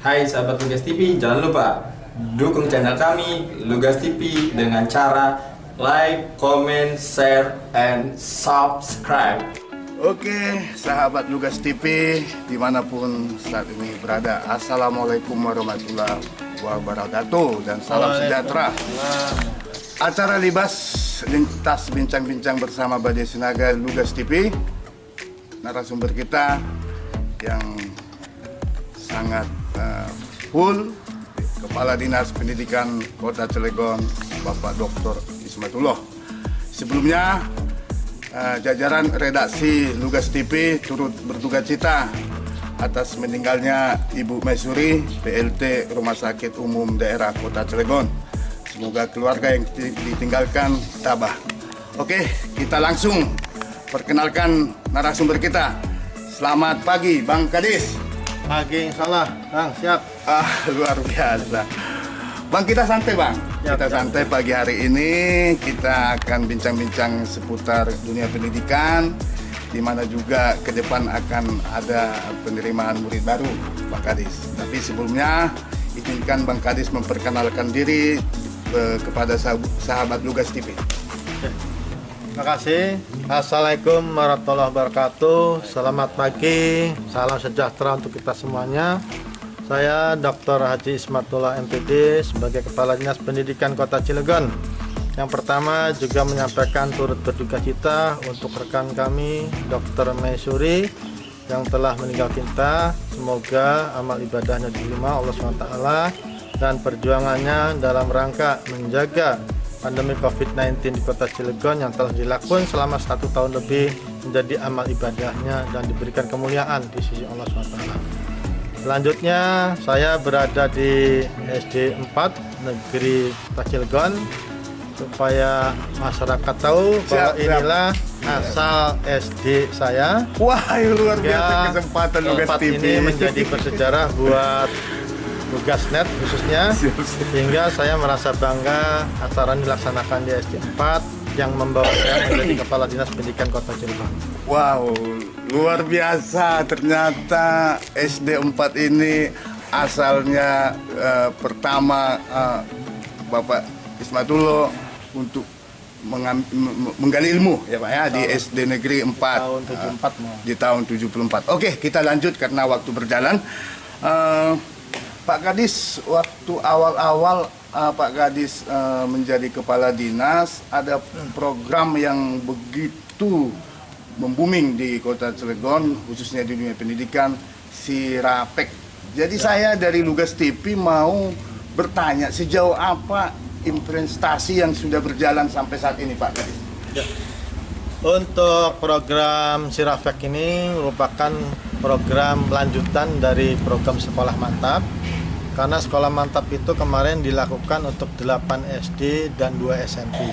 Hai sahabat Lugas TV, jangan lupa dukung channel kami Lugas TV dengan cara like, comment, share, and subscribe. Oke, sahabat Lugas TV dimanapun saat ini berada, Assalamualaikum warahmatullahi wabarakatuh dan salam sejahtera. Acara Libas lintas bincang-bincang bersama Badai Sinaga Lugas TV. Narasumber kita yang sangat full, Kepala Dinas Pendidikan Kota Cilegon, Bapak Dr. Ismatullah. Sebelumnya jajaran redaksi Lugas TV turut berduka cita atas meninggalnya Ibu Maisuri, PLT Rumah Sakit Umum Daerah Kota Cilegon. Semoga keluarga yang ditinggalkan tabah. Oke, kita langsung perkenalkan narasumber kita. Selamat pagi, Bang Kadis. Pagi, salah, Bang, siap. Luar biasa. Bang, kita santai, Bang. Kita santai pagi hari ini. Kita akan bincang-bincang seputar dunia pendidikan, di mana juga ke depan akan ada penerimaan murid baru, Bang Kadis. Tapi sebelumnya, izinkan Bang Kadis memperkenalkan diri kepada sahabat Lugas TV. Terima kasih. Assalamualaikum warahmatullahi wabarakatuh. Selamat pagi, salam sejahtera untuk kita semuanya. Saya Dr. Haji Ismatullah MPD sebagai Kepala Dinas Pendidikan Kota Cilegon. Yang pertama juga menyampaikan turut berduka cita untuk rekan kami Dr. Maisuri yang telah meninggal kita. Semoga amal ibadahnya diterima Allah SWT dan perjuangannya dalam rangka menjaga pandemi COVID-19 di Kota Cilegon yang telah dilakukan selama 1 tahun lebih menjadi amal ibadahnya dan diberikan kemuliaan di sisi Allah SWT. Selanjutnya saya berada di SD 4 Negeri Kota Cilegon supaya masyarakat tahu bahwa inilah asal SD saya. Wah, luar biasa kesempatan Lugas tempat TV. ini menjadi bersejarah buat Lugasnet khususnya, sehingga saya merasa bangga acara ini dilaksanakan di SD 4 yang membawa saya menjadi Kepala Dinas Pendidikan Kota Cilegon. Wow, luar biasa. Ternyata SD 4 ini asalnya pertama Bapak Ismatullah untuk menggali ilmu ya Pak ya, di SD Negeri 4 Tahun 74 di tahun 74. Oke, kita lanjut karena waktu berjalan. Pak Kadis, waktu awal-awal Pak Kadis menjadi kepala dinas, ada program yang begitu membooming di Kota Cilegon, khususnya di dunia pendidikan, Sirapek. Jadi saya dari Lugas TV mau bertanya sejauh apa implementasi yang sudah berjalan sampai saat ini, Pak Kadis. Ya. Untuk program Sirapek ini merupakan program lanjutan dari program Sekolah Mantap. Karena Sekolah Mantap itu kemarin dilakukan untuk 8 SD dan 2 SMP.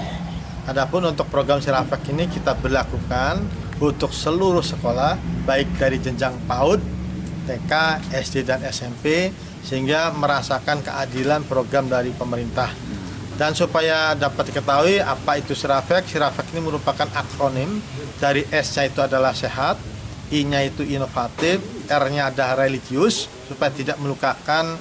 Adapun untuk program Sirapek ini kita berlakukan untuk seluruh sekolah, baik dari jenjang PAUD, TK, SD, dan SMP, sehingga merasakan keadilan program dari pemerintah. Dan supaya dapat diketahui apa itu Sirapek, Sirapek ini merupakan akronim dari S-nya itu adalah sehat, I-nya itu inovatif, R-nya ada religius, supaya tidak melukakan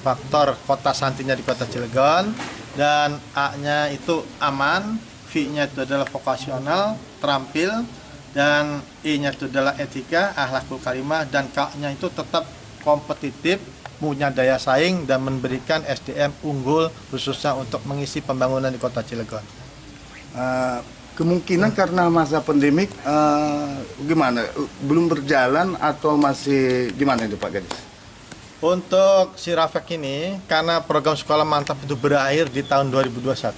faktor kota santinya di Kota Cilegon, dan A-nya itu aman, V-nya itu adalah vokasional, terampil, dan I-nya itu adalah etika, akhlakul karimah, dan K-nya itu tetap kompetitif, punya daya saing, dan memberikan SDM unggul khususnya untuk mengisi pembangunan di Kota Cilegon. Kemungkinan karena masa pandemik gimana? Belum berjalan atau masih gimana itu Pak Kadis? Untuk Sirapek ini, karena program Sekolah Mantap itu berakhir di tahun 2021,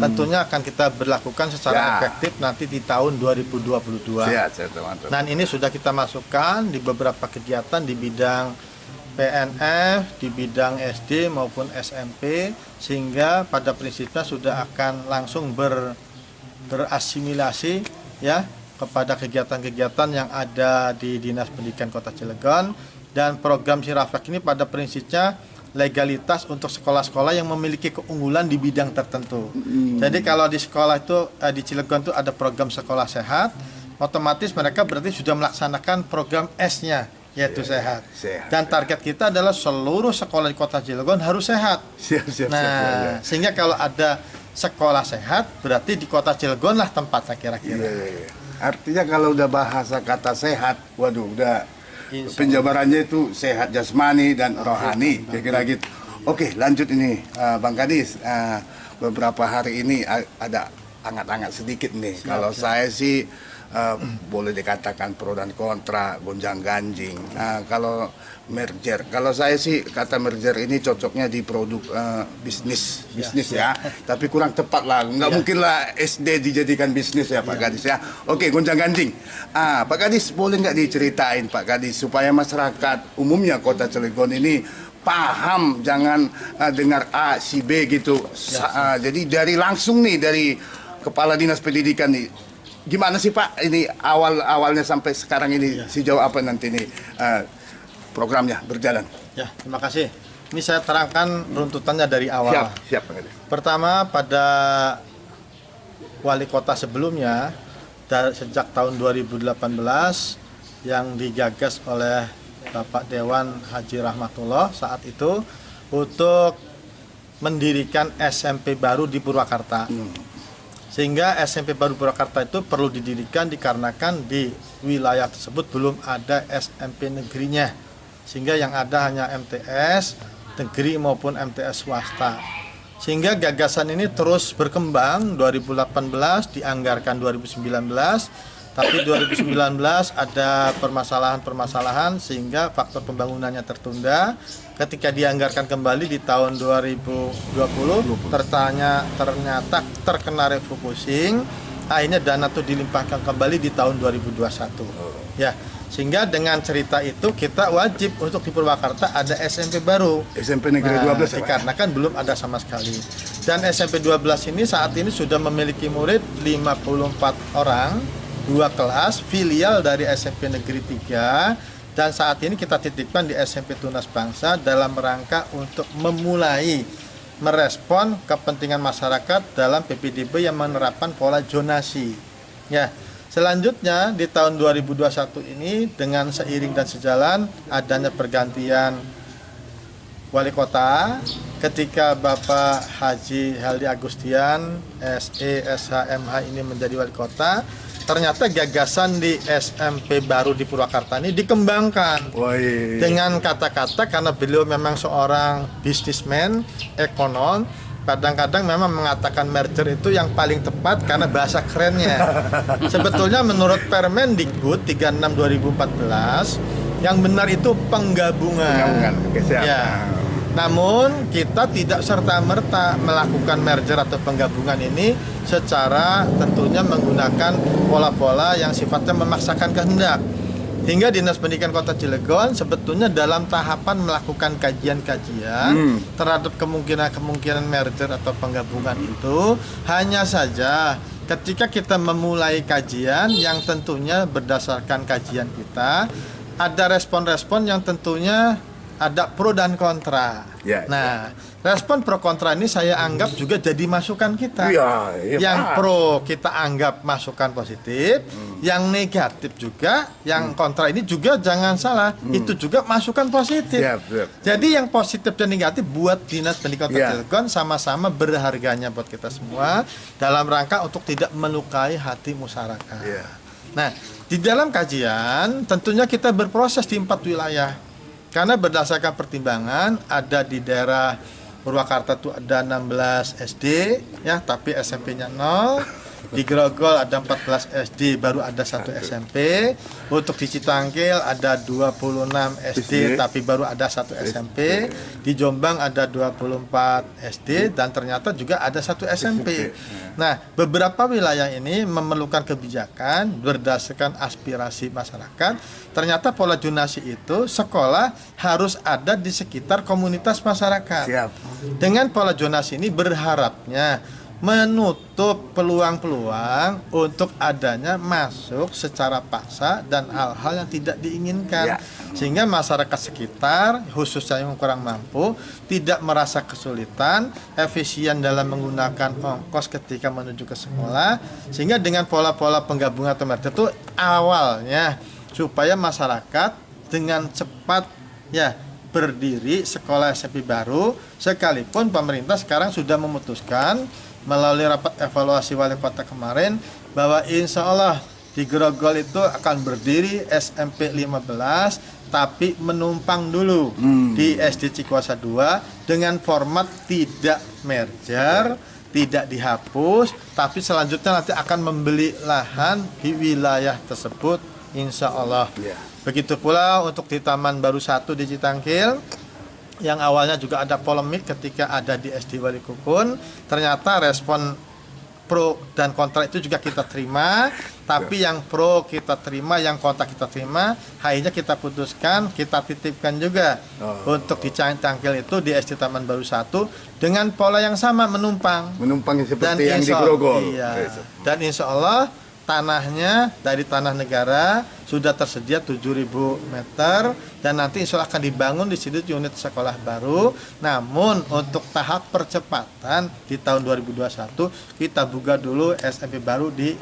tentunya akan kita berlakukan secara efektif nanti di tahun 2022. Dan ini sudah kita masukkan di beberapa kegiatan di bidang PNF, di bidang SD maupun SMP, sehingga pada prinsipnya sudah akan langsung berasimilasi ya kepada kegiatan-kegiatan yang ada di Dinas Pendidikan Kota Cilegon. Dan program Sirapek ini pada prinsipnya legalitas untuk sekolah-sekolah yang memiliki keunggulan di bidang tertentu. Jadi kalau di sekolah itu di Cilegon itu ada program sekolah sehat, otomatis mereka berarti sudah melaksanakan program S-nya, yaitu sehat. Sehat. Dan target kita adalah seluruh sekolah di Kota Cilegon harus sehat. Siap. Nah, sehingga kalau ada sekolah sehat, berarti di Kota Cilegon lah tempatnya kira-kira. Iya. Artinya kalau udah bahasa kata sehat, waduh, udah Insya penjabarannya itu sehat jasmani dan rohani, kira-kira gitu. Oke, lanjut ini, Bang Kadis. Beberapa hari ini ada hangat-hangat sedikit nih. Kalau saya sih boleh dikatakan pro dan kontra, gonjang ganjing. Kalau merger, kalau saya sih kata merger ini cocoknya di produk bisnis ya. Tapi kurang tepat lah, nggak mungkin lah SD dijadikan bisnis ya Pak Kadis ya. Oke, gonjang ganjing. Pak Kadis boleh nggak diceritain Pak Kadis supaya masyarakat umumnya Kota Cilegon ini paham, jangan dengar A si B gitu. Jadi dari langsung nih dari Kepala Dinas Pendidikan nih, gimana sih Pak ini awalnya sampai sekarang ini sejauh apa nanti nih programnya berjalan? Ya, terima kasih. Ini saya terangkan runtutannya dari awal. Siap Pak Kadis. Pertama, pada wali kota sebelumnya, sejak tahun 2018 yang digagas oleh Bapak Dewan Haji Rahmatullah saat itu untuk mendirikan SMP baru di Purwakarta. Sehingga SMP baru Purwakarta itu perlu didirikan dikarenakan di wilayah tersebut belum ada SMP negerinya. Sehingga yang ada hanya MTS negeri maupun MTS swasta. Sehingga gagasan ini terus berkembang, 2018 dianggarkan 2019. Tapi 2019 ada permasalahan-permasalahan sehingga faktor pembangunannya tertunda. Ketika dianggarkan kembali di tahun 2020 ternyata terkena refocusing. Akhirnya dana itu dilimpahkan kembali di tahun 2021. Ya, sehingga dengan cerita itu kita wajib untuk di Purwakarta ada SMP baru. SMP Negeri 12 ya, dikarenakan belum ada sama sekali. Dan SMP 12 ini saat ini sudah memiliki murid 54 orang. 2 kelas filial dari SMP Negeri 3 dan saat ini kita titipkan di SMP Tunas Bangsa dalam rangka untuk memulai merespon kepentingan masyarakat dalam PPDB yang menerapkan pola zonasi. Ya, selanjutnya di tahun 2021 ini dengan seiring dan sejalan adanya pergantian wali kota ketika Bapak Haji Heldi Agustian SE SHMH ini menjadi wali kota. Ternyata gagasan di SMP baru di Purwakarta ini dikembangkan dengan kata-kata karena beliau memang seorang bisnismen, ekonom. Kadang-kadang memang mengatakan merger itu yang paling tepat karena bahasa kerennya. Sebetulnya menurut Permendikbud 36 2014 yang benar itu penggabungan. Ya. Namun kita tidak serta-merta melakukan merger atau penggabungan ini secara tentunya menggunakan pola-pola yang sifatnya memaksakan kehendak. Hingga Dinas Pendidikan Kota Cilegon sebetulnya dalam tahapan melakukan kajian-kajian terhadap kemungkinan merger atau penggabungan itu. Hanya saja ketika kita memulai kajian yang tentunya berdasarkan kajian kita, ada respon-respon yang tentunya ada pro dan kontra. Nah, respon pro kontra ini saya anggap juga jadi masukan kita. Yang pro kita anggap masukan positif, yang negatif juga, yang kontra ini juga jangan salah, itu juga masukan positif. Jadi yang positif dan negatif buat Dinas Pendidikan Kota Cilegon sama-sama berharganya buat kita semua dalam rangka untuk tidak melukai hati masyarakat. Nah, di dalam kajian tentunya kita berproses di 4 wilayah. Karena berdasarkan pertimbangan ada di daerah Purwakarta itu ada 16 SD ya, tapi SMP-nya 0. Di Grogol ada 14 SD, baru ada 1 SMP. Untuk di Citangkil ada 26 SD, tapi baru ada 1 SMP. Di Jombang ada 24 SD dan ternyata juga ada 1 SMP. Nah, beberapa wilayah ini memerlukan kebijakan berdasarkan aspirasi masyarakat. Ternyata pola zonasi itu sekolah harus ada di sekitar komunitas masyarakat. Dengan pola zonasi ini berharapnya menutup peluang-peluang untuk adanya masuk secara paksa dan hal-hal yang tidak diinginkan, sehingga masyarakat sekitar khususnya yang kurang mampu tidak merasa kesulitan, efisien dalam menggunakan ongkos ketika menuju ke sekolah. Sehingga dengan pola-pola penggabungan atau merger itu awalnya supaya masyarakat dengan cepat ya berdiri sekolah SMP baru, sekalipun pemerintah sekarang sudah memutuskan melalui rapat evaluasi wali kota kemarin bahwa insya Allah di Grogol itu akan berdiri SMP 15 tapi menumpang dulu di SD Cikuasa 2 dengan format tidak merger, tidak dihapus, tapi selanjutnya nanti akan membeli lahan di wilayah tersebut insya Allah. Begitu pula untuk di Taman Baru 1 di Citangkil, yang awalnya juga ada polemik ketika ada di SD Wali Kukun, ternyata respon pro dan kontra itu juga kita terima, tapi yang pro kita terima, yang kontra kita terima, akhirnya kita putuskan, kita titipkan juga untuk di Citangkil itu di SD Taman Baru 1 dengan pola yang sama, menumpang seperti yang di Grogol. Iya. Dan insya Allah tanahnya dari tanah negara sudah tersedia 7.000 meter dan nanti insya Allah akan dibangun di situ unit sekolah baru. Namun untuk tahap percepatan di tahun 2021 kita buka dulu SMP baru di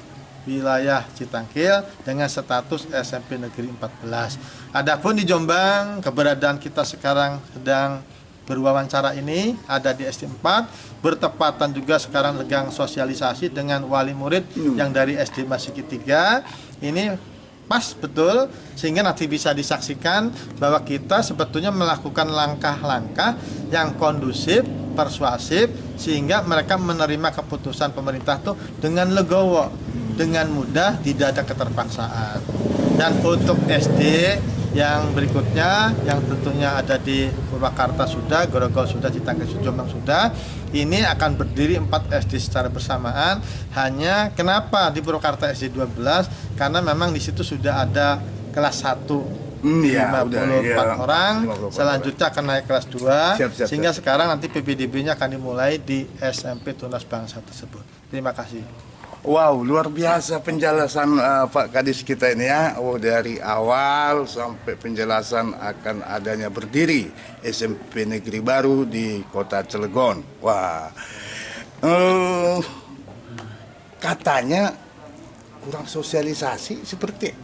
wilayah Citangkil dengan status SMP Negeri 14. Adapun di Jombang, keberadaan kita sekarang sedang berwawancara ini ada di SD 4, bertepatan juga sekarang legang sosialisasi dengan wali murid yang dari SD Masiki 3. Ini pas betul sehingga nanti bisa disaksikan bahwa kita sebetulnya melakukan langkah-langkah yang kondusif, persuasif sehingga mereka menerima keputusan pemerintah tuh dengan legowo, dengan mudah, tidak ada keterpaksaan. Dan untuk SD yang berikutnya yang tentunya ada di Purwakarta sudah, Grogol sudah, Citangkil sudah, Jombang sudah. Ini akan berdiri 4 SD secara bersamaan. Hanya kenapa di Purwakarta SD 12? Karena memang di situ sudah ada kelas 1 54 orang, selanjutnya akan naik kelas 2 sehingga sekarang nanti PPDB-nya akan dimulai di SMP Tunas Bangsa tersebut. Terima kasih. Wow, luar biasa penjelasan Pak Kadis kita ini ya. Dari awal sampai penjelasan akan adanya berdiri SMP Negeri Baru di Kota Cilegon. Wah, katanya kurang sosialisasi seperti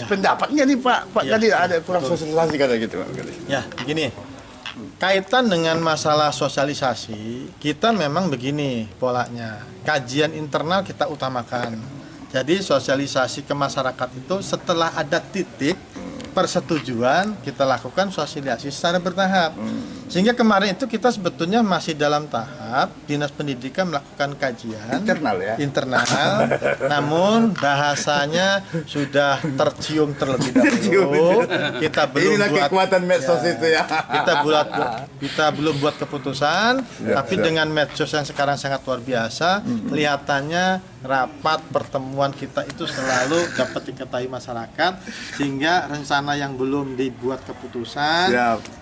pendapatnya nih Pak Kadis, ada kurang sosialisasi kata gitu Pak Kadis. Ya, begini. Kaitan dengan masalah sosialisasi, kita memang begini polanya. Kajian internal kita utamakan. Jadi sosialisasi ke masyarakat itu setelah ada titik persetujuan, kita lakukan sosialisasi secara bertahap. Sehingga kemarin itu kita sebetulnya masih dalam tahap Dinas Pendidikan melakukan kajian internal, namun bahasanya sudah tercium terlebih dahulu. Kita belum buat kekuatan medsos itu ya. Kita belum buat keputusan, tapi dengan medsos yang sekarang sangat luar biasa, kelihatannya rapat pertemuan kita itu selalu dapat diketahui masyarakat, sehingga rencana yang belum dibuat keputusan,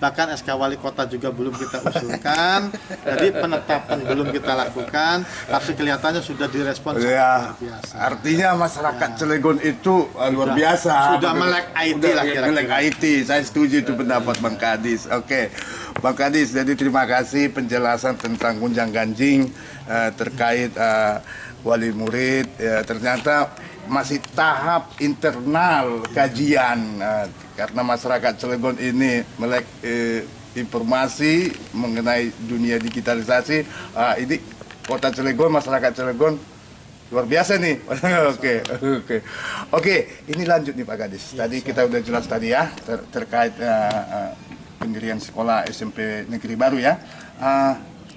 bahkan SK Wali Kota juga belum kita usulkan, jadi penetapan belum kita lakukan, tapi kelihatannya sudah direspon sangat luar biasa. Artinya masyarakat Cilegon itu luar biasa. Sudah melek IT lah kira-kira. Melek IT, saya setuju itu pendapat Bang Kadis. Oke, Bang Kadis, jadi terima kasih penjelasan tentang gunjang ganjing terkait wali murid. Ternyata masih tahap internal kajian karena masyarakat Cilegon ini melek informasi mengenai dunia digitalisasi. Ini Kota Cilegon, masyarakat Cilegon luar biasa nih. Oke, ini lanjut nih Pak Kadis. Tadi kita udah jelas tadi ya terkait pendirian sekolah SMP Negeri Baru ya.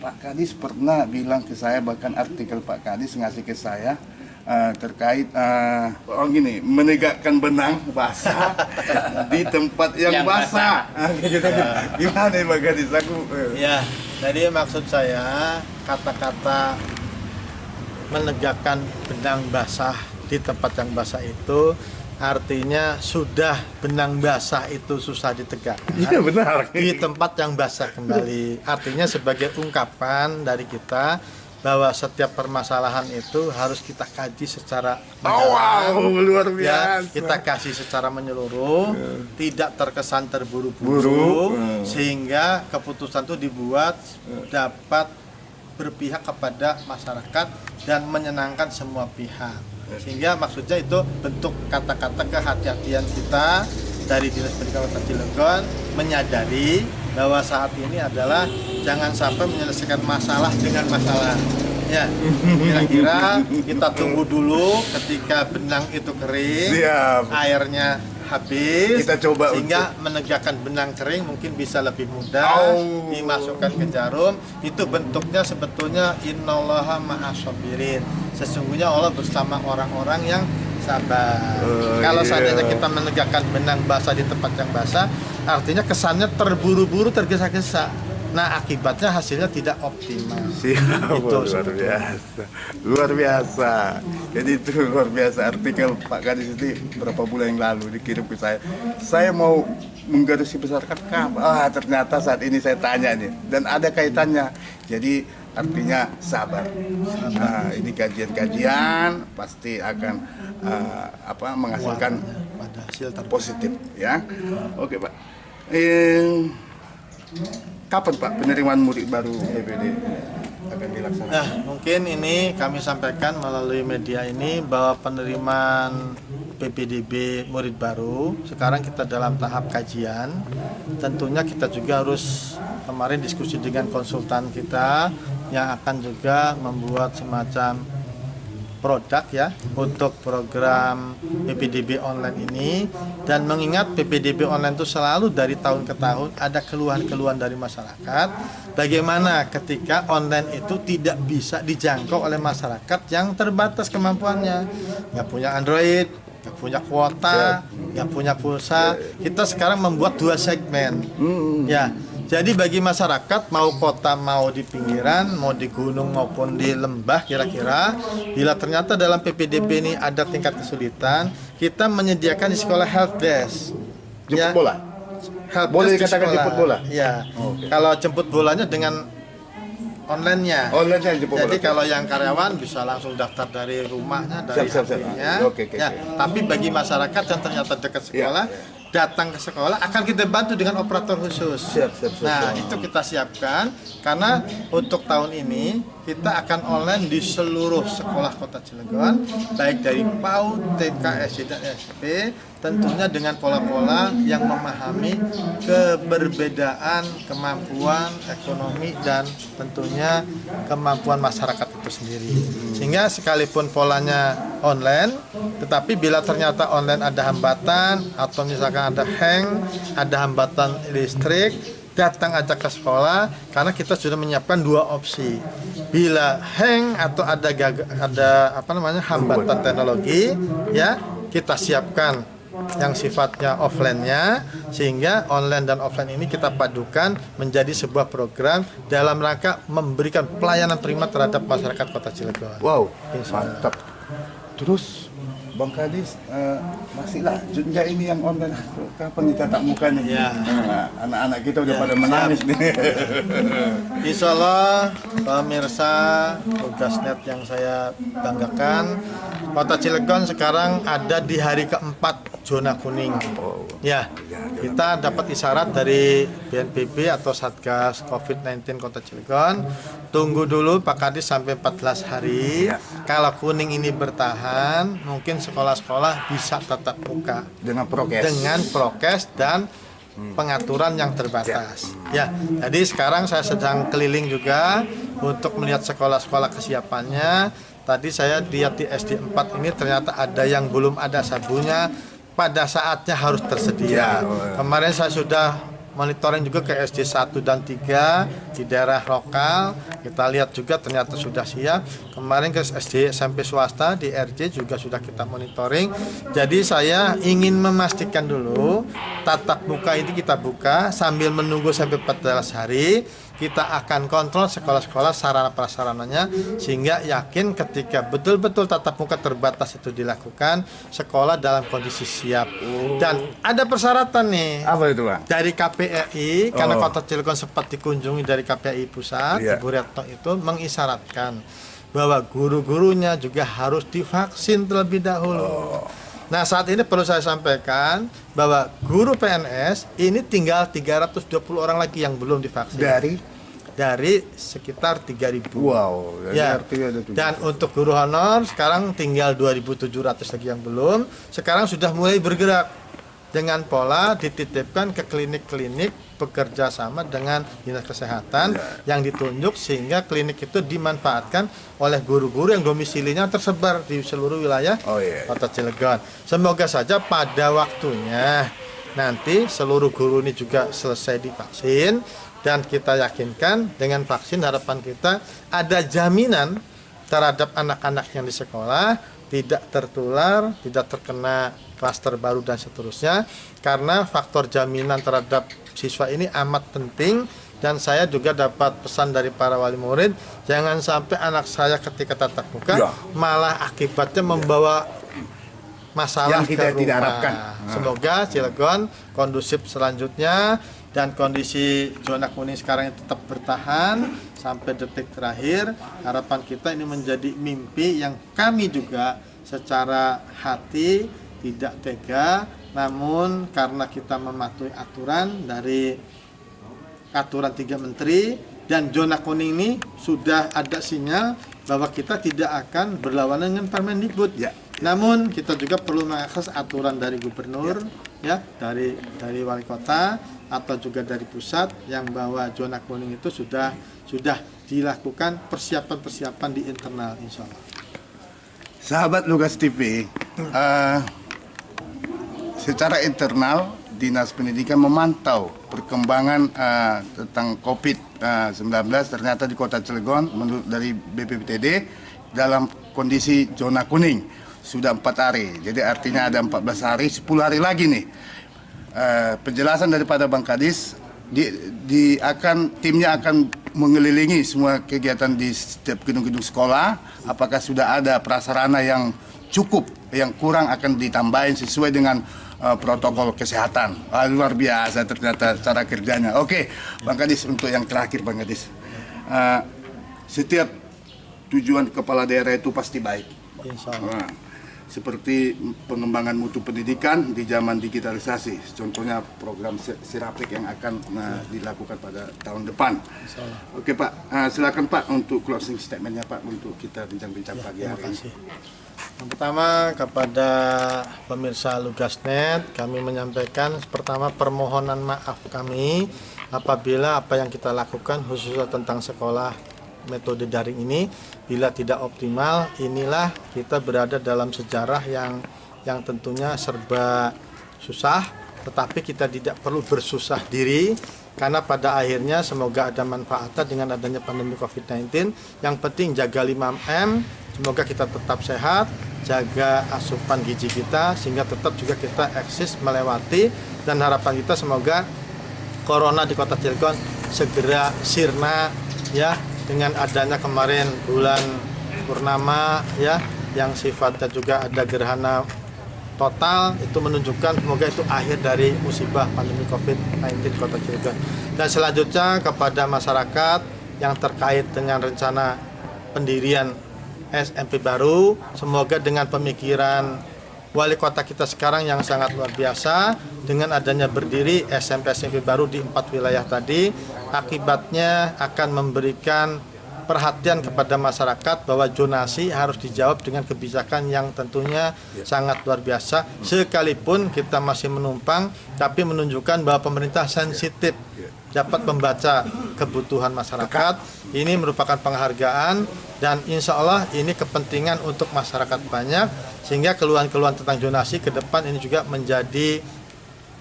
Pak Kadis pernah bilang ke saya, bahkan artikel Pak Kadis ngasih ke saya terkait menegakkan benang basah di tempat yang basah. Gimana Pak Kadis? Ya, jadi maksud saya kata-kata menegakkan benang basah di tempat yang basah itu artinya sudah benang basah itu susah ditegakkan. Iya benar. Di tempat yang basah kembali. Artinya sebagai ungkapan dari kita bahwa setiap permasalahan itu harus kita kaji secara luar biasa. Ya, kita kasih secara menyeluruh, tidak terkesan terburu-buru, sehingga keputusan itu dibuat dapat berpihak kepada masyarakat dan menyenangkan semua pihak. Sehingga maksudnya itu bentuk kata-kata kehati-hatian kita dari Dinas Pendidikan Kota Cilegon menyadari bahwa saat ini adalah jangan sampai menyelesaikan masalah dengan masalah. Ya, kira-kira kita tunggu dulu ketika benang itu kering, Siap. airnya habis, Kita coba sehingga menegakkan benang kering mungkin bisa lebih mudah dimasukkan ke jarum. Itu bentuknya sebetulnya innallaha ma'asabirin. Sesungguhnya Allah bersama orang-orang yang sabar. Kalau seandainya kita menegakkan benang basah di tempat yang basah, artinya kesannya terburu-buru, tergesa-gesa. Nah, akibatnya hasilnya tidak optimal. Siap, Itu luar biasa, luar biasa. Jadi itu luar biasa artikel Pak Kadis itu berapa bulan yang lalu dikirim ke saya. Saya mau menggaris besarkan kapan? Ternyata saat ini saya tanya nih, dan ada kaitannya. Jadi artinya sabar. Nah, ini kajian-kajian pasti akan menghasilkan Pada hasil positif, ya. Oke, Pak. Kapan Pak penerimaan murid baru PPD akan dilaksanakan? Nah, mungkin ini kami sampaikan melalui media ini bahwa penerimaan PPDB murid baru sekarang kita dalam tahap kajian. Tentunya kita juga harus kemarin diskusi dengan konsultan kita yang akan juga membuat semacam produk ya untuk program PPDB online ini. Dan mengingat PPDB online itu selalu dari tahun ke tahun ada keluhan-keluhan dari masyarakat, bagaimana ketika online itu tidak bisa dijangkau oleh masyarakat yang terbatas kemampuannya, nggak punya Android, nggak punya kuota, nggak punya pulsa. Kita sekarang membuat 2 segmen ya. Jadi bagi masyarakat mau kota, mau di pinggiran, mau di gunung maupun di lembah, kira-kira bila ternyata dalam PPDB ini ada tingkat kesulitan, kita menyediakan di sekolah help desk. Jemput bola? Help Boleh desk di dikatakan sekolah. jemput bola? Ya. Oke. Kalau jemput bolanya dengan online-nya. Online-nya jemput Jadi bola. kalau yang karyawan bisa langsung daftar dari rumahnya, dari Siap. HP-nya. Oke. Ya, tapi bagi masyarakat yang ternyata dekat sekolah, datang ke sekolah akan kita bantu dengan operator khusus. Siap. Nah, itu kita siapkan karena untuk tahun ini kita akan online di seluruh sekolah Kota Cilegon, baik dari PAUD, TK, SD dan SMP, tentunya dengan pola-pola yang memahami keberbedaan kemampuan ekonomi dan tentunya kemampuan masyarakat itu sendiri. Sehingga sekalipun polanya online, tetapi bila ternyata online ada hambatan atau misalkan ada hang, ada hambatan listrik, datang aja ke sekolah karena kita sudah menyiapkan 2 opsi. Bila hang atau ada hambatan teknologi, ya kita siapkan yang sifatnya offline-nya, sehingga online dan offline ini kita padukan menjadi sebuah program dalam rangka memberikan pelayanan prima terhadap masyarakat Kota Cilegon. Wow, mantap. Terus Bang Kadis, masih lanjut nggak ini yang online? Kapan ditatap mukanya? Ya. Anak-anak kita udah pada menangis nih. Insya Allah pemirsa Tugasnet yang saya banggakan, Kota Cilegon sekarang ada di hari keempat zona kuning. Ya, kita dapat isyarat dari BNPB atau Satgas COVID-19 Kota Cilegon. Tunggu dulu Pak Kadis sampai 14 hari. Kalau kuning ini bertahan, mungkin sekolah-sekolah bisa tatap muka Dengan prokes. dengan prokes dan pengaturan yang terbatas. Ya, jadi sekarang saya sedang keliling juga untuk melihat sekolah-sekolah kesiapannya. Tadi saya lihat di SD 4 ini ternyata ada yang belum ada sabunnya, pada saatnya harus tersedia. Kemarin saya sudah monitoring juga ke SD 1 dan 3 di daerah lokal. Kita lihat juga ternyata sudah siap. Kemarin ke SD SMP swasta di RJ juga sudah kita monitoring. Jadi saya ingin memastikan dulu tatap muka ini kita buka sambil menunggu sampai 14 hari. Kita akan kontrol sekolah-sekolah sarana prasarananya sehingga yakin ketika betul-betul tatap muka terbatas itu dilakukan, sekolah dalam kondisi siap. Dan ada persyaratan nih. Apa itu, Pak? Dari KPRI, karena Kota Cilegon sempat dikunjungi dari KPRI Pusat, Ibu Retno itu mengisyaratkan bahwa guru-gurunya juga harus divaksin terlebih dahulu. Nah, saat ini perlu saya sampaikan bahwa guru PNS ini tinggal 320 orang lagi yang belum divaksin. Dari sekitar 3.000. Wow, Ya. artinya ada 7. Dan untuk guru honor sekarang tinggal 2.700 lagi yang belum. Sekarang sudah mulai bergerak. dengan pola dititipkan ke klinik-klinik bekerja sama dengan dinas kesehatan yang ditunjuk, sehingga klinik itu dimanfaatkan oleh guru-guru yang domisilinya tersebar di seluruh wilayah Kota Cilegon. Semoga saja pada waktunya nanti seluruh guru ini juga selesai divaksin, dan kita yakinkan dengan vaksin harapan kita ada jaminan terhadap anak-anak yang di sekolah tidak tertular, tidak terkena klaster baru dan seterusnya, karena faktor jaminan terhadap siswa ini amat penting. Dan saya juga dapat pesan dari para wali murid, jangan sampai anak saya ketika tatap muka malah akibatnya membawa masalah yang kita ke rumah. tidak harapkan. Semoga Cilegon kondusif selanjutnya, dan kondisi zona kuning sekarang tetap bertahan sampai detik terakhir. Harapan kita ini menjadi mimpi yang kami juga secara hati tidak tega, namun karena kita mematuhi aturan dari aturan 3 menteri dan zona kuning ini sudah ada sinyal bahwa kita tidak akan berlawanan dengan Permendikbud. Namun kita juga perlu mengakses aturan dari gubernur, dari wali kota atau juga dari pusat, yang bahwa zona kuning itu sudah dilakukan persiapan-persiapan di internal, insya Allah. Sahabat Lugas TV, secara internal Dinas Pendidikan memantau perkembangan tentang COVID-19. Ternyata di Kota Cilegon menurut dari BPPTD dalam kondisi zona kuning sudah 4 hari. Jadi artinya ada 14 hari, 10 hari lagi nih. Penjelasan daripada Bang Kadis, timnya akan mengelilingi semua kegiatan di setiap gedung-gedung sekolah. Apakah sudah ada prasarana yang cukup, yang kurang akan ditambahin sesuai dengan protokol kesehatan. Luar biasa ternyata cara kerjanya. Oke, Bang Kadis, untuk yang terakhir Bang Kadis, setiap tujuan kepala daerah itu pasti baik. Insya Allah. Seperti pengembangan mutu pendidikan di zaman digitalisasi, contohnya program Sirapek yang akan dilakukan pada tahun depan. Oke Pak, silakan Pak untuk closing statementnya Pak, untuk kita bincang-bincang pagi hari ini. Yang pertama, kepada pemirsa Lugasnet, kami menyampaikan pertama permohonan maaf kami apabila apa yang kita lakukan khususnya tentang sekolah metode daring ini bila tidak optimal. Inilah kita berada dalam sejarah yang tentunya serba susah, tetapi kita tidak perlu bersusah diri, karena pada akhirnya semoga ada manfaatnya dengan adanya pandemi COVID-19. Yang penting jaga 5M, semoga kita tetap sehat, jaga asupan gizi kita sehingga tetap juga kita eksis melewati, dan harapan kita semoga corona di Kota Cilegon segera sirna dengan adanya kemarin bulan purnama yang sifatnya juga ada gerhana total, itu menunjukkan semoga itu akhir dari musibah pandemi COVID-19 di Kota Cilegon. Dan selanjutnya kepada masyarakat yang terkait dengan rencana pendirian SMP baru, semoga dengan pemikiran wali kota kita sekarang yang sangat luar biasa, dengan adanya berdiri SMP-SMP baru di 4 wilayah tadi, akibatnya akan memberikan perhatian kepada masyarakat bahwa zonasi harus dijawab dengan kebijakan yang tentunya sangat luar biasa. Sekalipun kita masih menumpang, tapi menunjukkan bahwa pemerintah sensitif dapat membaca kebutuhan masyarakat. Ini merupakan penghargaan, dan insya Allah ini kepentingan untuk masyarakat banyak, sehingga keluhan-keluhan tentang zonasi ke depan ini juga menjadi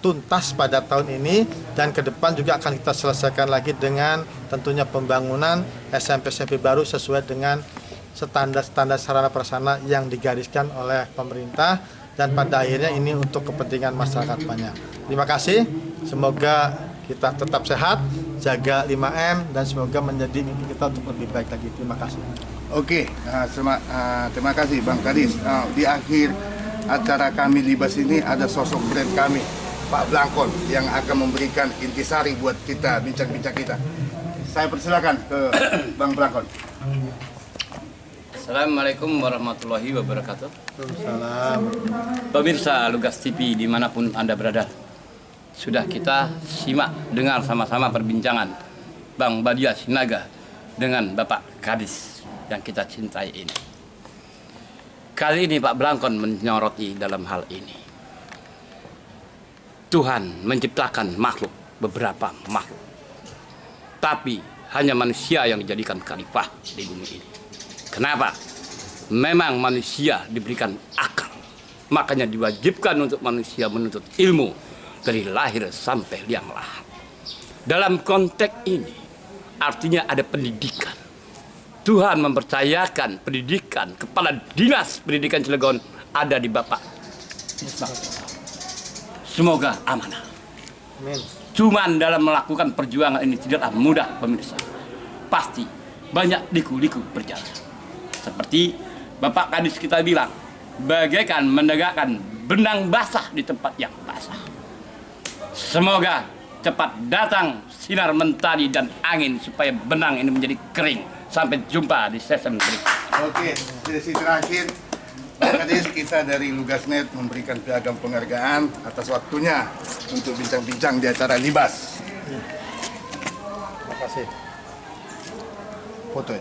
tuntas pada tahun ini, dan ke depan juga akan kita selesaikan lagi dengan tentunya pembangunan SMP-SMP baru sesuai dengan standar-standar sarana prasarana yang digariskan oleh pemerintah, dan pada akhirnya ini untuk kepentingan masyarakat banyak. Terima kasih, semoga kita tetap sehat, jaga 5M, dan semoga menjadi mimpi kita untuk lebih baik lagi. Terima kasih. Oke, terima kasih Bang Kadis. Di akhir acara kami Libas ini ada sosok brand kami, Pak Blangkon, yang akan memberikan intisari buat kita, bincang-bincang kita. Saya persilakan ke Bang Blangkon. Assalamualaikum warahmatullahi wabarakatuh. Waalaikumsalam. Pemirsa Lugas TV dimanapun Anda berada, sudah kita simak dengar sama-sama perbincangan Bang Badia Sinaga dengan Bapak Kadis yang kita cintai ini. Kali ini Pak Blangkon menyoroti dalam hal ini. Tuhan menciptakan beberapa makhluk. Tapi hanya manusia yang dijadikan khalifah di bumi ini. Kenapa? Memang manusia diberikan akal. Makanya diwajibkan untuk manusia menuntut ilmu dari lahir sampai liang lahat. Dalam konteks ini, artinya ada pendidikan. Tuhan mempercayakan pendidikan, kepala dinas pendidikan Cilegon ada di Bapak Ismail. Semoga amanah. Amin. Cuman dalam melakukan perjuangan ini tidaklah mudah, pemirsa. Pasti banyak liku-liku berjalan. Seperti Bapak Kadis kita bilang, bagaikan menegakkan benang basah di tempat yang basah. Semoga cepat datang sinar mentari dan angin supaya benang ini menjadi kering. Sampai jumpa di sesi berikutnya. Oke, sesi terakhir. Pak Kadis, kita dari Lugasnet memberikan piagam penghargaan atas waktunya untuk bincang-bincang di acara Libas. Terima kasih. Foto ya.